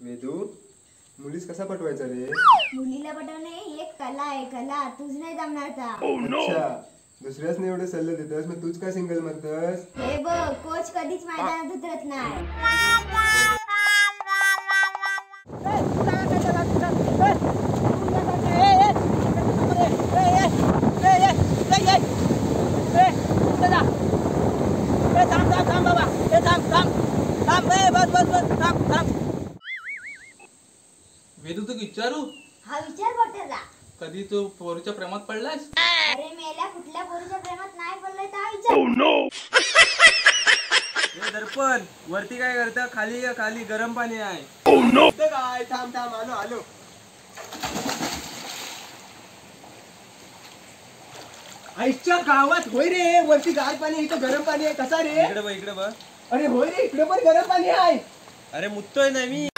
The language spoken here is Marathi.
वेदू, मुलीस कसा पटवायचा रे? मुलीला पटवणे ही एक कला आहे, कला. तुझ नाही जमणार का? अच्छा, दुसऱ्याच एवढे सल्ले देतस, मग तूच काय सिंगल म्हणतस? हे बघ, कोच कधीच मैदानात उतरत नाही. वेदू तू विचारू हा विचार पटला. कधी तू पोरीच्या प्रेमात पडलास? अरे मेल्या, कुठल्या पोरीच्या प्रेमात नाही पडलोय तर हा विचार. दर्पण वरती काय करता? खाली या, खाली गरम पाणी आहे. काय थांब थांब, आलो आलो. आईच्या गावात होय रे, वरती गार पाणी, इथं गरम पाणी आहे. कसा रे? इकडे बघ, इकडे बघ. अरे होय रे, इकडे पण गरम पाणी आहे. अरे मुततोय ना मी.